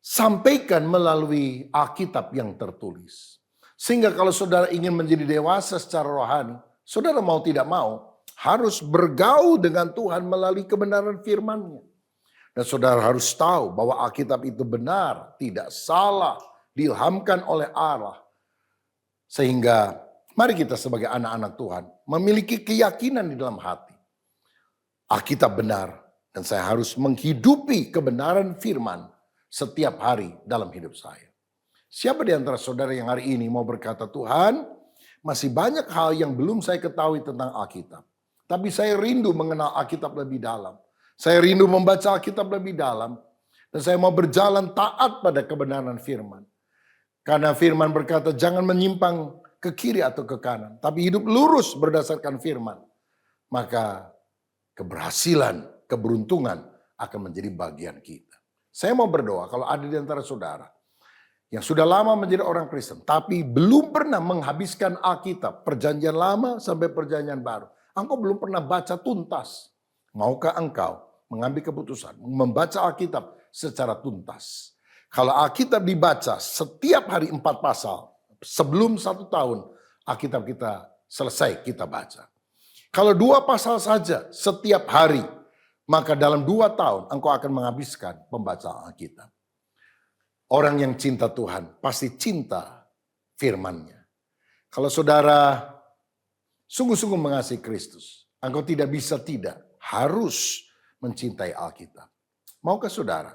sampaikan melalui Alkitab yang tertulis. Sehingga kalau saudara ingin menjadi dewasa secara rohani, saudara mau tidak mau, harus bergaul dengan Tuhan melalui kebenaran firman-Nya. Dan saudara harus tahu bahwa Alkitab itu benar, tidak salah, diilhamkan oleh Allah. Sehingga mari kita sebagai anak-anak Tuhan memiliki keyakinan di dalam hati. Alkitab benar dan saya harus menghidupi kebenaran firman setiap hari dalam hidup saya. Siapa di antara saudara yang hari ini mau berkata, Tuhan, masih banyak hal yang belum saya ketahui tentang Alkitab. Tapi saya rindu mengenal Alkitab lebih dalam. Saya rindu membaca Alkitab lebih dalam. Dan saya mau berjalan taat pada kebenaran firman. Karena firman berkata jangan menyimpang ke kiri atau ke kanan. Tapi hidup lurus berdasarkan firman. Maka keberhasilan, keberuntungan akan menjadi bagian kita. Saya mau berdoa kalau ada di antara saudara yang sudah lama menjadi orang Kristen, tapi belum pernah menghabiskan Alkitab, perjanjian lama sampai perjanjian baru. Engkau belum pernah baca tuntas. Maukah engkau mengambil keputusan, membaca Alkitab secara tuntas? Kalau Alkitab dibaca setiap hari 4 pasal, sebelum 1 tahun, Alkitab kita selesai kita baca. Kalau 2 pasal saja setiap hari, maka dalam 2 tahun engkau akan menghabiskan pembacaan Alkitab. Orang yang cinta Tuhan pasti cinta firman-Nya. Kalau saudara sungguh-sungguh mengasihi Kristus, engkau tidak bisa tidak, harus mencintai Alkitab. Maukah saudara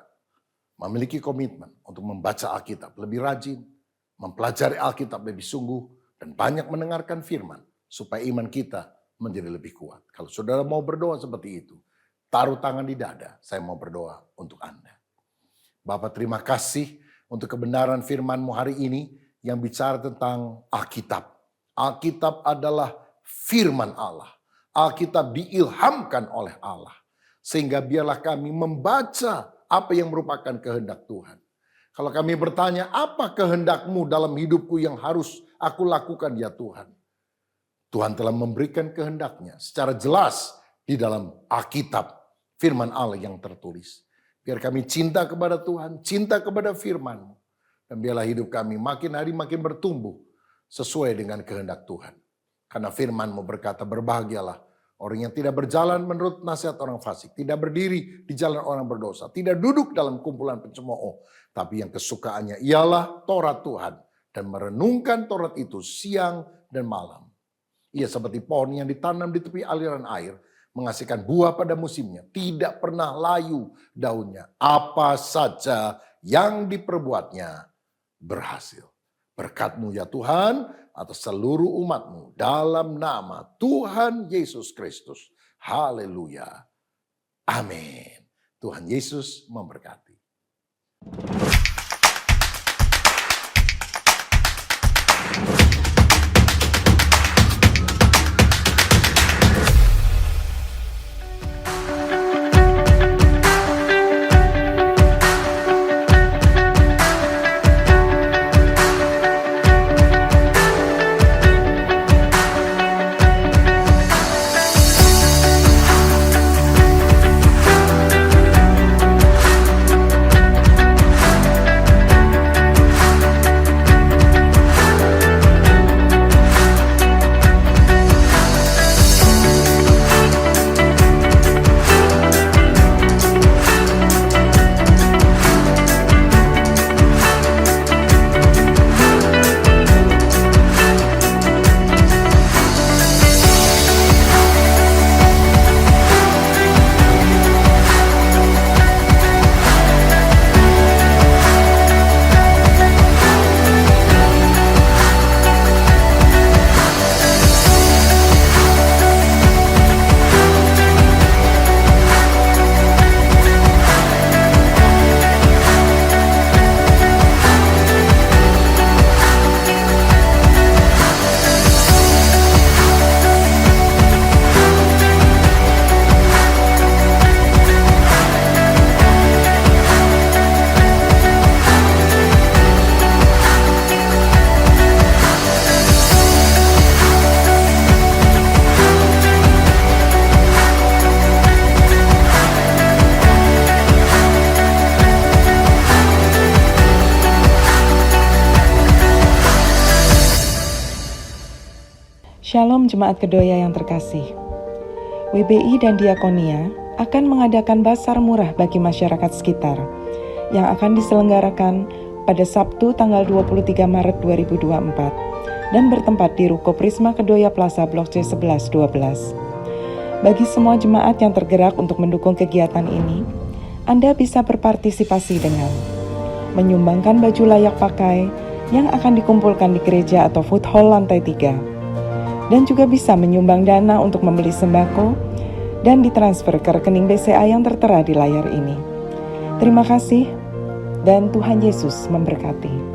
memiliki komitmen untuk membaca Alkitab lebih rajin, mempelajari Alkitab lebih sungguh, dan banyak mendengarkan firman, supaya iman kita menjadi lebih kuat. Kalau saudara mau berdoa seperti itu, taruh tangan di dada, saya mau berdoa untuk Anda. Bapak, terima kasih untuk kebenaran firman-Mu hari ini yang bicara tentang Alkitab. Alkitab adalah firman Allah. Alkitab diilhamkan oleh Allah. Sehingga biarlah kami membaca apa yang merupakan kehendak Tuhan. Kalau kami bertanya, apa kehendak-Mu dalam hidupku yang harus aku lakukan ya Tuhan? Tuhan telah memberikan kehendak-Nya secara jelas di dalam Alkitab, firman Allah yang tertulis. Biar kami cinta kepada Tuhan, cinta kepada firman-Mu. Dan biarlah hidup kami makin hari makin bertumbuh sesuai dengan kehendak Tuhan. Karena firman-Mu berkata, berbahagialah orang yang tidak berjalan menurut nasihat orang fasik, tidak berdiri di jalan orang berdosa, tidak duduk dalam kumpulan pencemooh, tapi yang kesukaannya ialah Taurat Tuhan dan merenungkan Taurat itu siang dan malam. Ia seperti pohon yang ditanam di tepi aliran air, menghasilkan buah pada musimnya, tidak pernah layu daunnya. Apa saja yang diperbuatnya berhasil. Berkat-Mu ya Tuhan atas seluruh umat-Mu dalam nama Tuhan Yesus Kristus. Haleluya. Amin. Tuhan Yesus memberkati. Shalom Jemaat Kedoya yang terkasih. WBI dan Diakonia akan mengadakan basar murah bagi masyarakat sekitar yang akan diselenggarakan pada Sabtu tanggal 23 Maret 2024 dan bertempat di Ruko Prisma Kedoya Plaza Blok C 11-12. Bagi semua jemaat yang tergerak untuk mendukung kegiatan ini, Anda bisa berpartisipasi dengan menyumbangkan baju layak pakai yang akan dikumpulkan di gereja atau food hall lantai 3. Dan juga bisa menyumbang dana untuk membeli sembako dan ditransfer ke rekening BCA yang tertera di layar ini. Terima kasih dan Tuhan Yesus memberkati.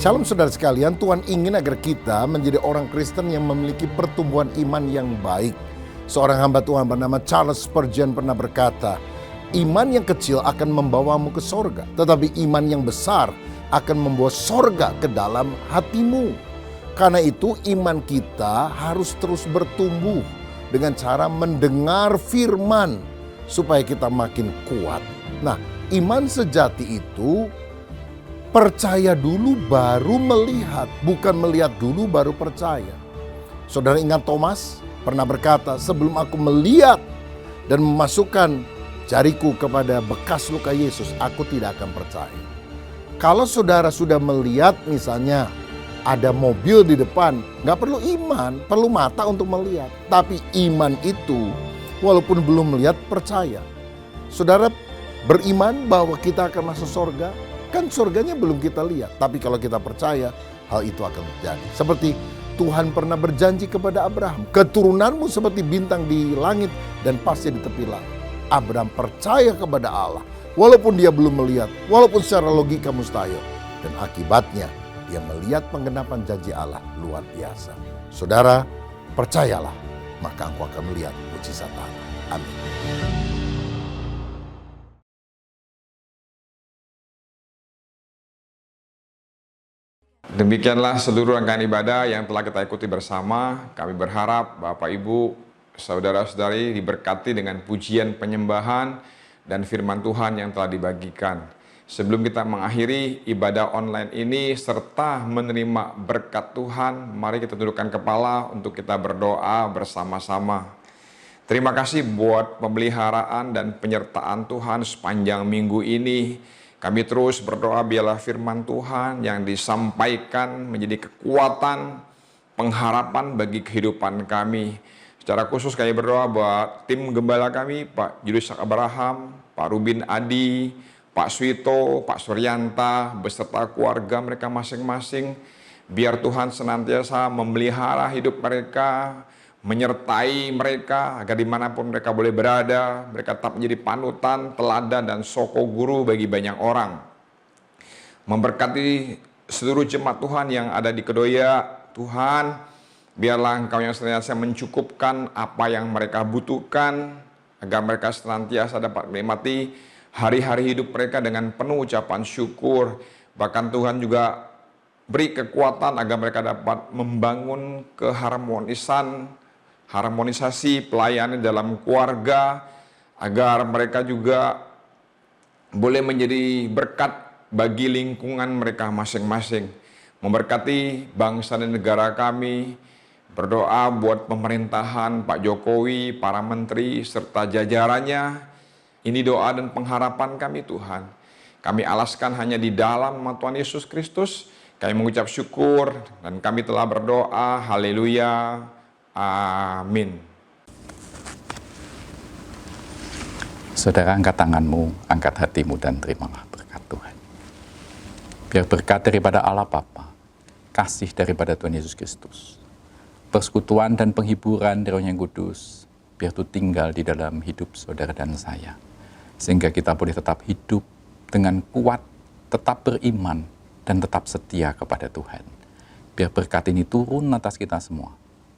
Shalom saudara sekalian, Tuhan ingin agar kita menjadi orang Kristen yang memiliki pertumbuhan iman yang baik. Seorang hamba Tuhan bernama Charles Spurgeon pernah berkata, iman yang kecil akan membawamu ke sorga, tetapi iman yang besar akan membawa sorga ke dalam hatimu. Karena itu iman kita harus terus bertumbuh dengan cara mendengar firman supaya kita makin kuat. Nah, iman sejati itu percaya dulu baru melihat, bukan melihat dulu baru percaya. Saudara ingat Thomas pernah berkata, sebelum aku melihat dan memasukkan jariku kepada bekas luka Yesus, aku tidak akan percaya. Kalau saudara sudah melihat misalnya ada mobil di depan, nggak perlu iman, perlu mata untuk melihat. Tapi iman itu walaupun belum melihat, percaya. Saudara beriman bahwa kita akan masuk surga, kan surganya belum kita lihat. Tapi kalau kita percaya, hal itu akan terjadi. Seperti Tuhan pernah berjanji kepada Abraham, keturunanmu seperti bintang di langit dan pasti di tepi laut. Abraham percaya kepada Allah, walaupun dia belum melihat, walaupun secara logika mustahil. Dan akibatnya dia melihat penggenapan janji Allah luar biasa. Saudara, percayalah, maka engkau akan melihat mujizat Allah. Amin. Demikianlah seluruh rangkaian ibadah yang telah kita ikuti bersama. Kami berharap Bapak Ibu, saudara-saudari diberkati dengan pujian penyembahan dan firman Tuhan yang telah dibagikan. Sebelum kita mengakhiri ibadah online ini serta menerima berkat Tuhan, mari kita tundukkan kepala untuk kita berdoa bersama-sama. Terima kasih buat pemeliharaan dan penyertaan Tuhan sepanjang minggu ini. Kami terus berdoa biarlah firman Tuhan yang disampaikan menjadi kekuatan, pengharapan bagi kehidupan kami. Secara khusus kami berdoa buat tim gembala kami, Pak Julius Abraham, Pak Rubin Adi, Pak Swito, Pak Suryanta, beserta keluarga mereka masing-masing. Biar Tuhan senantiasa memelihara hidup mereka, menyertai mereka agar dimanapun mereka boleh berada, mereka tetap menjadi panutan, teladan, dan soko guru bagi banyak orang. Memberkati seluruh jemaat Tuhan yang ada di Kedoya, Tuhan, biarlah Engkau yang senantiasa mencukupkan apa yang mereka butuhkan, agar mereka senantiasa dapat menikmati hari-hari hidup mereka dengan penuh ucapan syukur. Bahkan Tuhan juga beri kekuatan agar mereka dapat membangun harmonisasi pelayanan dalam keluarga, agar mereka juga boleh menjadi berkat bagi lingkungan mereka masing-masing. Memberkati bangsa dan negara kami, berdoa buat pemerintahan Pak Jokowi, para menteri, serta jajarannya. Ini doa dan pengharapan kami Tuhan. Kami alaskan hanya di dalam nama Tuhan Yesus Kristus. Kami mengucap syukur dan kami telah berdoa. Haleluya. Amin. Saudara, angkat tanganmu, angkat hatimu, dan terimalah berkat Tuhan. Biar berkat daripada Allah Bapa, kasih daripada Tuhan Yesus Kristus, persekutuan dan penghiburan dari Roh yang Kudus, biar itu tinggal di dalam hidup saudara dan saya. Sehingga kita boleh tetap hidup dengan kuat, tetap beriman, dan tetap setia kepada Tuhan. Biar berkat ini turun atas kita semua.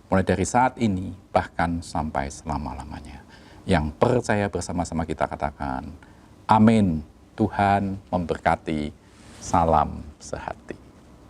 Mulai dari saat ini, bahkan sampai selama-lamanya. Yang percaya bersama-sama kita katakan, amin. Tuhan memberkati. Salam sehati.